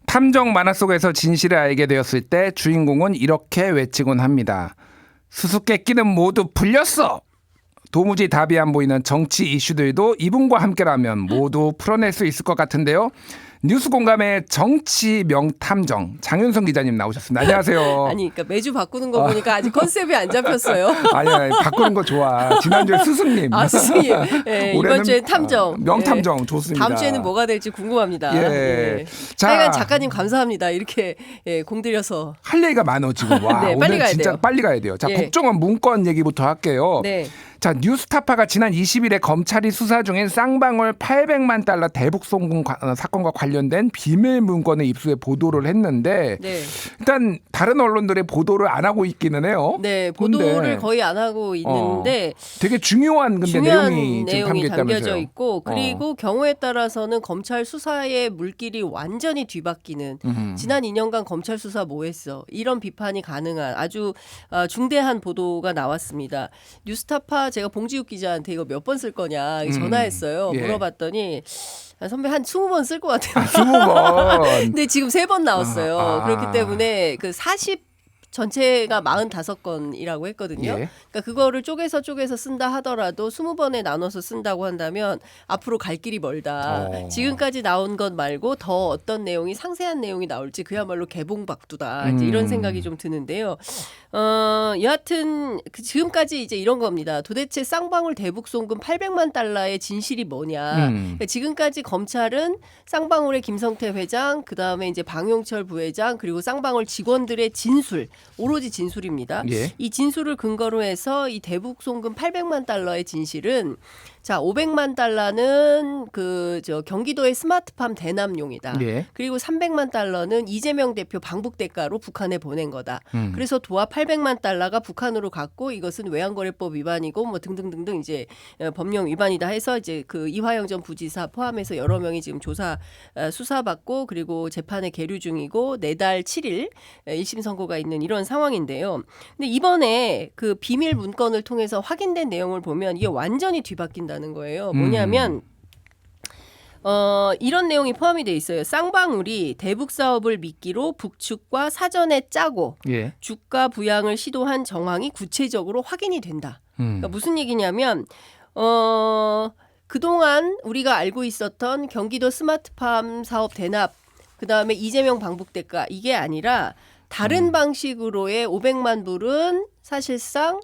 탐정 만화 속에서 진실을 알게 되었을 때 주인공은 이렇게 외치곤 합니다. 수수께끼는 모두 풀렸어. 도무지 답이 안 보이는 정치 이슈들도 이분과 함께라면 모두 풀어낼 수 있을 것 같은데요. 뉴스 공감의 정치 명탐정 장윤성 기자님 나오셨습니다. 안녕하세요. 아니, 그러니까 매주 바꾸는 거 보니까 아직 컨셉이 안 잡혔어요. 아니, 바꾸는 거 좋아. 지난주에 스승님. 아, 스승님. 네, 이번 주에 탐정. 명탐정 네. 좋습니다. 다음 주에는 뭐가 될지 궁금합니다. 예. 네. 자, 하여간 작가님 감사합니다. 이렇게 공들여서. 할 얘기가 많어 지금. 와, 네, 오늘 빨리 가야 진짜 돼요. 빨리 가야 돼요. 자, 예. 국정원 문건 얘기부터 할게요. 네. 자, 뉴스타파가 지난 20일에 검찰이 수사 중인 쌍방울 800만 달러 대북 송금 사건과 관련된 비밀 문건을 입수해 보도를 했는데 네. 일단 다른 언론들의 보도를 안 하고 있기는 해요. 네, 보도를 근데, 거의 안 하고 있는데 되게 중요한 중요한 내용이 지금 담겨져 있고, 어. 그리고 경우에 따라서는 검찰 수사의 물길이 완전히 뒤바뀌는 지난 2년간 검찰 수사 뭐 했어? 이런 비판이 가능한 아주 중대한 보도가 나왔습니다. 뉴스타파 제가 봉지욱 기자한테 이거 몇 번 쓸 거냐 전화했어요. 예. 물어봤더니 선배 한 20번 쓸 것 같아요. 20번. 근데 지금 3번 나왔어요. 그렇기 때문에 그 40 전체가 45건이라고 했거든요. 예. 그러니까 그거를 쪼개서 쓴다 하더라도 20번에 나눠서 쓴다고 한다면 앞으로 갈 길이 멀다. 지금까지 나온 것 말고 더 어떤 내용이 상세한 내용이 나올지 그야말로 개봉박두다. 이제 이런 생각이 좀 드는데요. 여하튼 지금까지 이제 이런 겁니다. 도대체 쌍방울 대북 송금 800만 달러의 진실이 뭐냐. 그러니까 지금까지 검찰은 쌍방울의 김성태 회장, 그다음에 이제 방용철 부회장, 그리고 쌍방울 직원들의 진술, 오로지 진술입니다. 예. 이 진술을 근거로 해서 이 대북 송금 800만 달러의 진실은, 자, 500만 달러는 경기도의 스마트팜 대남용이다. 예. 그리고 300만 달러는 이재명 대표 방북 대가로 북한에 보낸 거다. 그래서 도합 800만 달러가 북한으로 갔고 이것은 외환거래법 위반이고 뭐 등등등등 이제 법령 위반이다 해서 이제 그 이화영 전 부지사 포함해서 여러 명이 지금 수사받고 그리고 재판에 계류 중이고 내달 7일 1심 선고가 있는 이런 상황인데요. 근데 이번에 그 비밀 문건을 통해서 확인된 내용을 보면 이게 완전히 뒤바뀐다는 거예요. 뭐냐면 이런 내용이 포함이 돼 있어요. 쌍방울이 대북 사업을 미끼로 북측과 사전에 짜고 예. 주가 부양을 시도한 정황이 구체적으로 확인이 된다. 그러니까 무슨 얘기냐면 그동안 우리가 알고 있었던 경기도 스마트팜 사업 대납, 그다음에 이재명 방북 대가, 이게 아니라 다른 방식으로의 500만 불은 사실상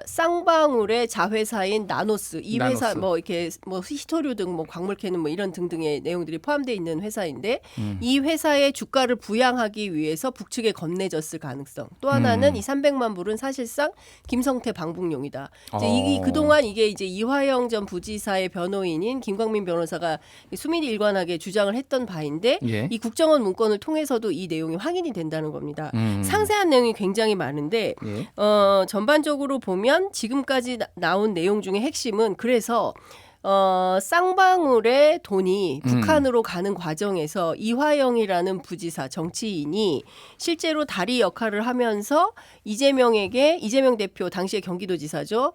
쌍방울의 자회사인 나노스, 이 회사 뭐 이렇게 뭐 히토류 등 뭐 광물 캐는 뭐 이런 등등의 내용들이 포함되어 있는 회사인데 이 회사의 주가를 부양하기 위해서 북측에 건네졌을 가능성. 또 하나는 이 300만 불은 사실상 김성태 방북용이다. 이제 그동안 이게 이제 이화영 전 부지사의 변호인인 김광민 변호사가 수민이 일관하게 주장을 했던 바인데 예. 이 국정원 문건을 통해서도 이 내용이 확인이 된다는 겁니다. 상세한 내용이 굉장히 많은데 예. 전반적으로 보면 지금까지 나온 내용 중에 핵심은, 그래서 쌍방울의 돈이 북한으로 가는 과정에서 이화영이라는 부지사 정치인이 실제로 다리 역할을 하면서 이재명 대표 당시에 경기도지사죠.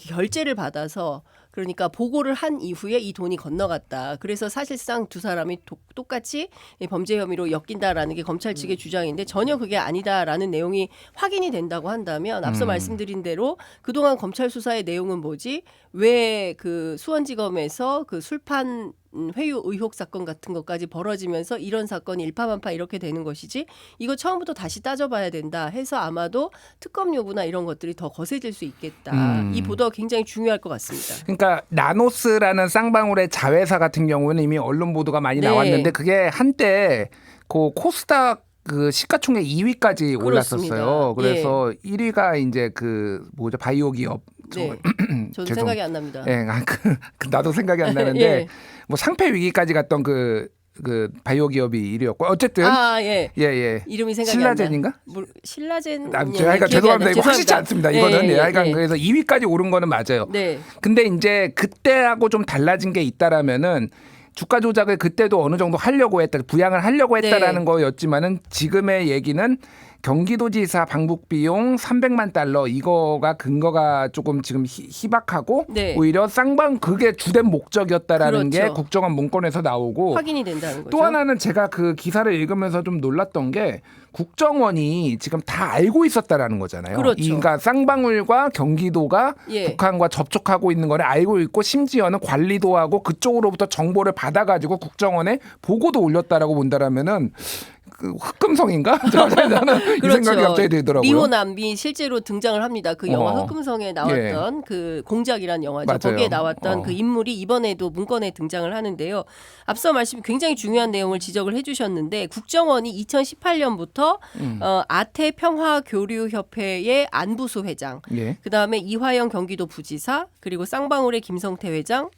결재를 받아서, 그러니까 보고를 한 이후에 이 돈이 건너갔다. 그래서 사실상 두 사람이 똑같이 범죄 혐의로 엮인다라는 게 검찰 측의 주장인데 전혀 그게 아니다라는 내용이 확인이 된다고 한다면 앞서 말씀드린 대로 그동안 검찰 수사의 내용은 뭐지? 왜 그 수원지검에서 그 술판 회유 의혹 사건 같은 것까지 벌어지면서 이런 사건이 일파만파 이렇게 되는 것이지, 이거 처음부터 다시 따져봐야 된다 해서 아마도 특검 요구나 이런 것들이 더 거세질 수 있겠다. 이 보도가 굉장히 중요할 것 같습니다. 그러니까 나노스라는 쌍방울의 자회사 같은 경우는 이미 언론 보도가 많이 네. 나왔는데 그게 한때 그 코스닥 그 시가총액 2위까지 올랐었어요. 그래서 1위가 이제 그 뭐죠, 바이오 기업. 네. 저도 생각이 안 납니다. 예, 나도 생각이 안 나는데 예. 뭐 상폐 위기까지 갔던 그 바이오 기업이 1위였고 어쨌든 예. 이름이 생각이 신라젠인가? 안 나. 신라젠. 하여간 죄송합니다. 이거 확실치 않습니다. 이거는 하여간 그래서 2위까지 오른 거는 맞아요. 네. 근데 이제 그때하고 좀 달라진 게 있다라면은 주가 조작을 그때도 어느 정도 하려고 했다, 부양을 하려고 했다라는 거였지만은 지금의 얘기는 경기도지사 방북 비용 300만 달러 이거가 근거가 조금 지금 희박하고 네. 오히려 쌍방 그게 주된 목적이었다라는 게 그렇죠. 국정원 문건에서 나오고 확인이 된다는 거죠. 또 하나는 제가 그 기사를 읽으면서 좀 놀랐던 게 국정원이 지금 다 알고 있었다라는 거잖아요. 그렇죠. 그러니까 쌍방울과 경기도가 예. 북한과 접촉하고 있는 거를 알고 있고 심지어는 관리도 하고 그쪽으로부터 정보를 받아가지고 국정원에 보고도 올렸다라고 본다라면은 그 흑금성인가? 저는 이 생각이 갑자기 들더라고요. 리호남이 실제로 등장을 합니다. 그 영화 흑금성에 나왔던 그 공작이란 영화죠. 맞아요. 거기에 나왔던 그 인물이 이번에도 문건에 등장을 하는데요. 앞서 말씀 굉장히 중요한 내용을 지적을 해주셨는데 국정원이 2018년부터 아태 평화교류협회의 안부수 회장, 예. 그다음에 이화영 경기도 부지사, 그리고 쌍방울의 김성태 회장,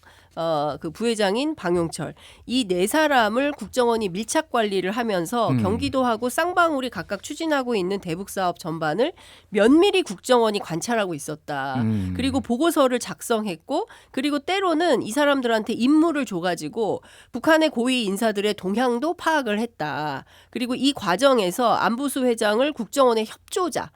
그 부회장인 방용철 이 네 사람을 국정원이 밀착 관리를 하면서 경기도하고 쌍방울이 각각 추진하고 있는 대북 사업 전반을 면밀히 국정원이 관찰하고 있었다. 그리고 보고서를 작성했고 그리고 때로는 이 사람들한테 임무를 줘가지고 북한의 고위 인사들의 동향도 파악을 했다. 그리고 이 과정에서 안부수 회장을 국정원의 협조자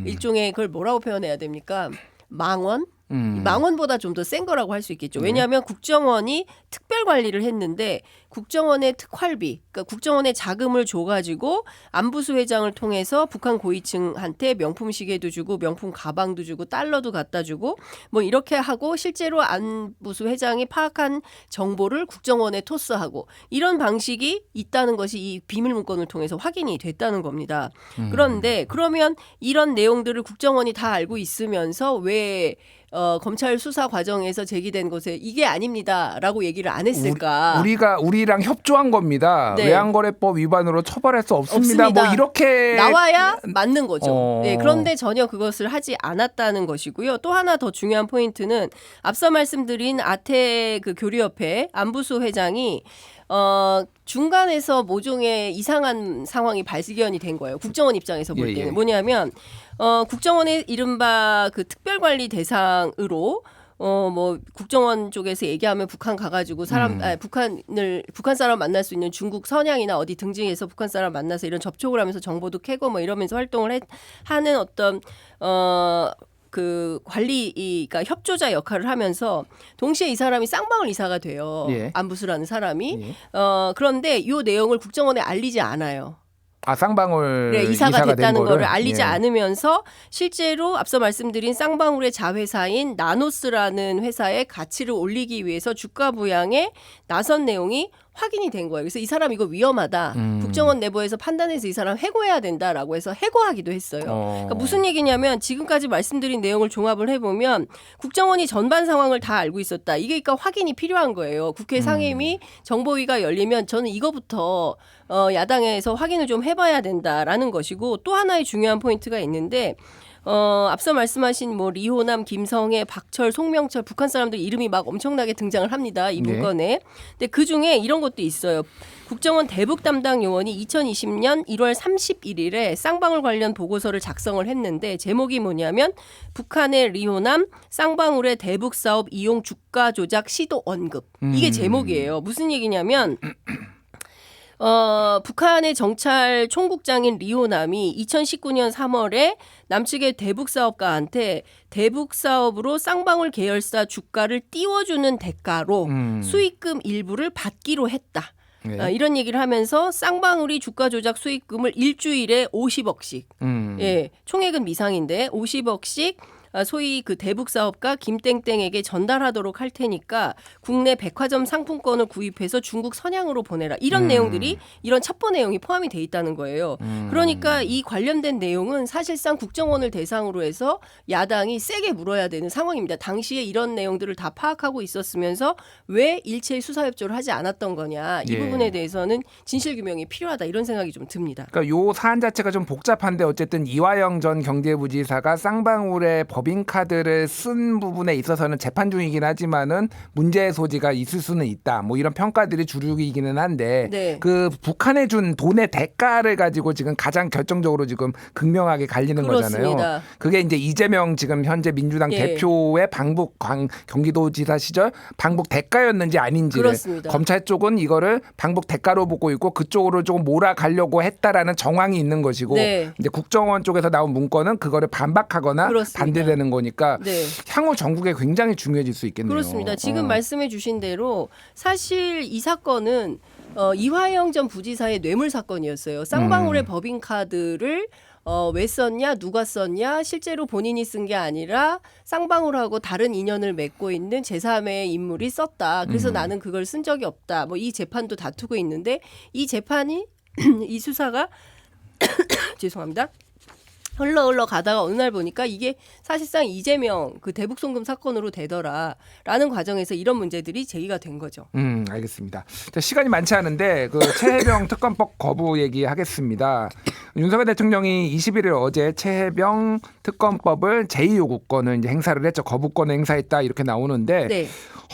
일종의 그걸 뭐라고 표현해야 됩니까? 망원? 망원보다 좀 더 센 거라고 할 수 있겠죠. 왜냐하면 국정원이 특별 관리를 했는데 국정원의 특활비, 그러니까 국정원의 자금을 줘가지고 안부수 회장을 통해서 북한 고위층한테 명품 시계도 주고 명품 가방도 주고 달러도 갖다 주고 뭐 이렇게 하고 실제로 안부수 회장이 파악한 정보를 국정원에 토스하고 이런 방식이 있다는 것이 이 비밀 문건을 통해서 확인이 됐다는 겁니다. 그런데 그러면 이런 내용들을 국정원이 다 알고 있으면서 왜 검찰 수사 과정에서 제기된 것에 이게 아닙니다라고 얘기를 안 했을까? 우리랑 협조한 겁니다. 네. 외환거래법 위반으로 처벌할 수 없습니다. 뭐 이렇게 나와야 맞는 거죠. 네, 어. 그런데 전혀 그것을 하지 않았다는 것이고요. 또 하나 더 중요한 포인트는 앞서 말씀드린 아태 그 교류협회 안부수 회장이 중간에서 모종의 이상한 상황이 발견이 된 거예요. 국정원 입장에서 볼 때는 뭐냐면 국정원의 이른바 그 특별관리 대상으로 뭐 국정원 쪽에서 얘기하면 북한 가가지고 북한 사람 만날 수 있는 중국 선양이나 어디 등지에서 북한 사람 만나서 이런 접촉을 하면서 정보도 캐고 뭐 이러면서 활동을 하는 어떤 그 관리가 협조자 역할을 하면서 동시에 이 사람이 쌍방울 이사가 돼요. 안부수라는 사람이. 그런데 이 내용을 국정원에 알리지 않아요. 쌍방울 네, 이사가 됐다는 거를 알리지 예. 않으면서 실제로 앞서 말씀드린 쌍방울의 자회사인 나노스라는 회사의 가치를 올리기 위해서 주가 부양에 나선 내용이 확인이 된 거예요. 그래서 이 사람 이거 위험하다. 국정원 내부에서 판단해서 이 사람 해고해야 된다라고 해서 해고하기도 했어요. 그러니까 무슨 얘기냐면 지금까지 말씀드린 내용을 종합을 해보면 국정원이 전반 상황을 다 알고 있었다. 이게 그러니까 확인이 필요한 거예요. 국회 상임위 정보위가 열리면 저는 이거부터 야당에서 확인을 좀 해봐야 된다라는 것이고 또 하나의 중요한 포인트가 있는데 앞서 말씀하신 뭐 리호남, 김성애, 박철, 송명철 북한 사람들 이름이 막 엄청나게 등장을 합니다. 이 문건에. 근데 그 중에 이런 것도 있어요. 국정원 대북 담당 요원이 2020년 1월 31일에 쌍방울 관련 보고서를 작성을 했는데 제목이 뭐냐면 북한의 리호남 쌍방울의 대북 사업 이용 주가 조작 시도 언급. 이게 제목이에요. 무슨 얘기냐면 북한의 정찰 총국장인 리호남이 2019년 3월에 남측의 대북 사업가한테 대북 사업으로 쌍방울 계열사 주가를 띄워주는 대가로 수익금 일부를 받기로 했다. 이런 얘기를 하면서 쌍방울이 주가 조작 수익금을 일주일에 50억씩, 예, 총액은 미상인데 50억씩 소위 그 대북 사업가 김땡땡에게 전달하도록 할 테니까 국내 백화점 상품권을 구입해서 중국 선양으로 보내라. 이런 내용들이 이런 첩보 내용이 포함이 돼 있다는 거예요. 그러니까 이 관련된 내용은 사실상 국정원을 대상으로 해서 야당이 세게 물어야 되는 상황입니다. 당시에 이런 내용들을 다 파악하고 있었으면서 왜 일체의 수사 협조를 하지 않았던 거냐. 이 부분에 대해서는 진실 규명이 필요하다. 이런 생각이 좀 듭니다. 그러니까 요 사안 자체가 좀 복잡한데 어쨌든 이화영 전 경제부지사가 쌍방울의 법 법인카드를 쓴 부분에 있어서는 재판 중이긴 하지만은 문제의 소지가 있을 수는 있다. 뭐 이런 평가들이 주류이기는 한데 네. 그 북한에 준 돈의 대가를 가지고 지금 가장 결정적으로 지금 극명하게 갈리는 그렇습니다. 거잖아요. 그게 이제 이재명 지금 현재 민주당 예. 대표의 방북 경기도지사 시절 방북 대가였는지 아닌지를 그렇습니다. 검찰 쪽은 이거를 방북 대가로 보고 있고 그쪽으로 조금 몰아가려고 했다라는 정황이 있는 것이고 네. 이제 국정원 쪽에서 나온 문건은 그거를 반박하거나 그렇습니다. 반대되는 거니까 네. 향후 전국에 굉장히 중요해질 수 있겠네요. 그렇습니다. 지금 말씀해 주신 대로 사실 이 사건은 이화영 전 부지사의 뇌물 사건이었어요. 쌍방울의 법인카드를 왜 썼냐, 누가 썼냐, 실제로 본인이 쓴 게 아니라 쌍방울하고 다른 인연을 맺고 있는 제3의 인물이 썼다. 그래서 나는 그걸 쓴 적이 없다. 뭐 이 재판도 다투고 있는데 이 재판이 이 수사가 죄송합니다. 흘러 가다가 어느 날 보니까 이게 사실상 이재명 그 대북 송금 사건으로 되더라라는 과정에서 이런 문제들이 제기가 된 거죠. 알겠습니다. 자, 시간이 많지 않은데 그 최혜병 특검법 거부 얘기하겠습니다. 윤석열 대통령이 21일 어제 최혜병 특검법을 제2요구권을 이제 행사를 했죠. 거부권을 행사했다 이렇게 나오는데 네.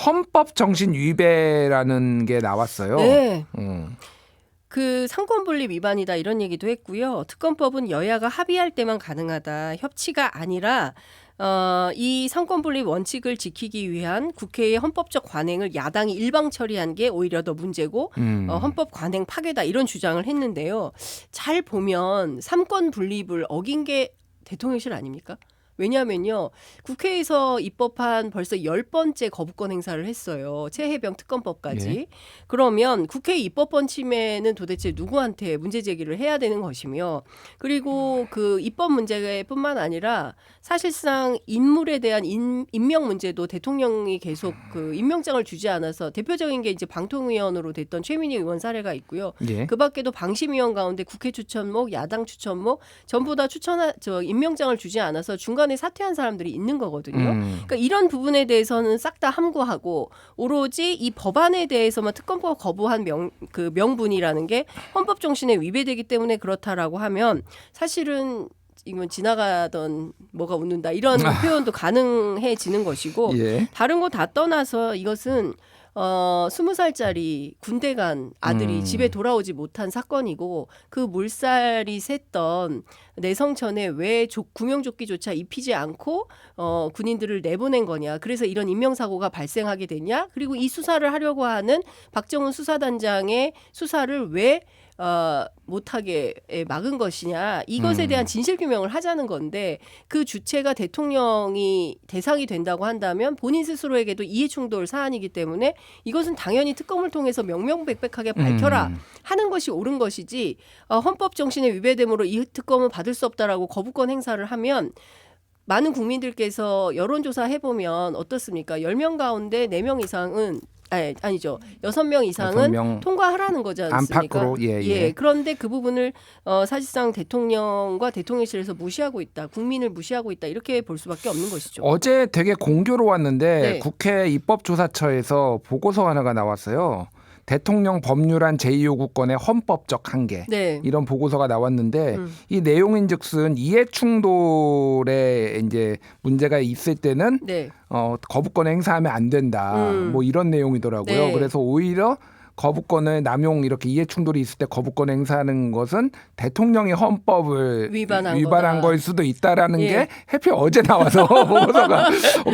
헌법 정신 위배라는 게 나왔어요. 네. 그 상권분립 위반이다 이런 얘기도 했고요. 특검법은 여야가 합의할 때만 가능하다. 협치가 아니라 이 상권분립 원칙을 지키기 위한 국회의 헌법적 관행을 야당이 일방 처리한 게 오히려 더 문제고 헌법 관행 파괴다 이런 주장을 했는데요. 잘 보면 삼권 분립을 어긴 게 대통령실 아닙니까? 왜냐하면요. 국회에서 입법한 벌써 10번째 거부권 행사를 했어요. 최혜병 특검법까지. 예. 그러면 국회 입법권 침해는 도대체 누구한테 문제 제기를 해야 되는 것이며 그리고 그 입법 문제뿐만 아니라 사실상 인물에 대한 임명 문제도 대통령이 계속 그 임명장을 주지 않아서 대표적인 게 이제 방통위원으로 됐던 최민희 의원 사례가 있고요. 예. 그 밖에도 방심위원 가운데 국회 추천목, 야당 추천목 전부 다 임명장을 주지 않아서 중간에 사퇴한 사람들이 있는 거거든요. 그러니까 이런 부분에 대해서는 싹 다 함구하고 오로지 이 법안에 대해서만 특검법 거부한 명분이라는 게 헌법 정신에 위배되기 때문에 그렇다라고 하면 사실은 이건 지나가던 뭐가 웃는다 이런 표현도 가능해지는 것이고 예. 다른 거 다 떠나서 이것은 20살짜리 군대 간 아들이 집에 돌아오지 못한 사건이고 그 물살이 샜던 내성천에 왜 구명조끼조차 입히지 않고 군인들을 내보낸 거냐. 그래서 이런 인명사고가 발생하게 됐냐. 그리고 이 수사를 하려고 하는 박정훈 수사단장의 수사를 왜 못하게 막은 것이냐. 이것에 대한 진실규명을 하자는 건데 그 주체가 대통령이 대상이 된다고 한다면 본인 스스로에게도 이해충돌 사안이기 때문에 이것은 당연히 특검을 통해서 명명백백하게 밝혀라 하는 것이 옳은 것이지 헌법 정신에 위배됨으로 이 특검은 받을 수 없다라고 거부권 행사를 하면 많은 국민들께서 여론조사 해보면 어떻습니까? 10명 가운데 4명 이상은 아니죠. 6명 이상은 6명 통과하라는 거지 않습니까? 안팎으로 예. 그런데 그 부분을 사실상 대통령과 대통령실에서 무시하고 있다. 국민을 무시하고 있다. 이렇게 볼 수밖에 없는 것이죠. 어제 되게 공교로웠는데 네. 국회 입법조사처에서 보고서 하나가 나왔어요. 대통령 법률안 제2요구권의 헌법적 한계 네. 이런 보고서가 나왔는데 이 내용인즉슨 이해충돌에 이제 문제가 있을 때는 네. 거부권 행사하면 안 된다. 뭐 이런 내용이더라고요. 네. 그래서 오히려 거부권을 남용 이렇게 이해충돌이 있을 때 거부권 행사하는 것은 대통령이 헌법을 위반한 거다. 걸 수도 있다라는 예. 게 해피 어제 나와서 보고서가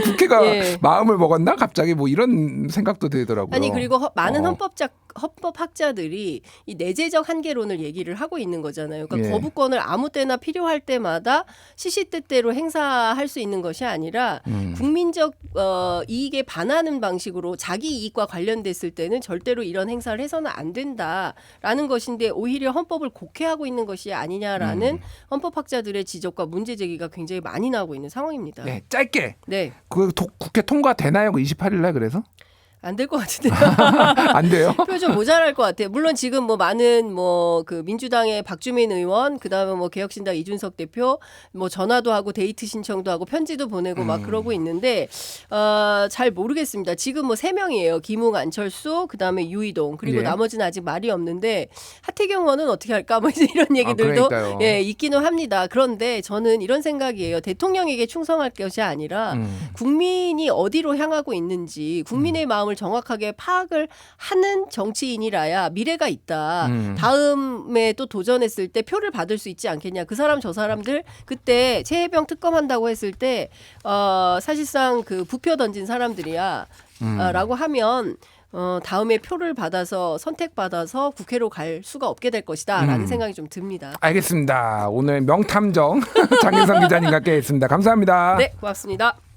국회가 예. 마음을 먹었나 갑자기 뭐 이런 생각도 들더라고요. 아니 그리고 많은 헌법학자들이 이 내재적 한계론을 얘기를 하고 있는 거잖아요. 그러니까 예. 거부권을 아무 때나 필요할 때마다 시시때때로 행사할 수 있는 것이 아니라 국민적 이익에 반하는 방식으로 자기 이익과 관련됐을 때는 절대로 이런 행사를 해서는 안 된다라는 것인데 오히려 헌법을 곡해하고 있는 것이 아니냐라는 헌법학자들의 지적과 문제 제기가 굉장히 많이 나오고 있는 상황입니다. 네, 짧게 네. 그 국회 통과되나요? 28일 날 그래서? 안 될 것 같은데요. 안 돼요? 표 좀 모자랄 것 같아요. 물론 지금 뭐 많은 뭐 그 민주당의 박주민 의원, 그다음에 뭐 개혁신당 이준석 대표, 뭐 전화도 하고 데이트 신청도 하고 편지도 보내고 막 그러고 있는데 잘 모르겠습니다. 지금 뭐 3명이에요. 김웅, 안철수, 그다음에 유이동 그리고 예. 나머지는 아직 말이 없는데 하태경 의원은 어떻게 할까 뭐 이제 이런 얘기들도 그러니까요. 예 있기는 합니다. 그런데 저는 이런 생각이에요. 대통령에게 충성할 것이 아니라 국민이 어디로 향하고 있는지 국민의 마음을 정확하게 파악을 하는 정치인이라야 미래가 있다. 다음에 또 도전했을 때 표를 받을 수 있지 않겠냐. 그 사람 저 사람들 그때 최혜병 특검한다고 했을 때 사실상 그 부표 던진 사람들이야. 라고 하면 다음에 표를 받아서 선택받아서 국회로 갈 수가 없게 될 것이다라는 생각이 좀 듭니다. 알겠습니다. 오늘 명탐정 장윤성 기자님과 함께 했습니다. 감사합니다. 네, 고맙습니다.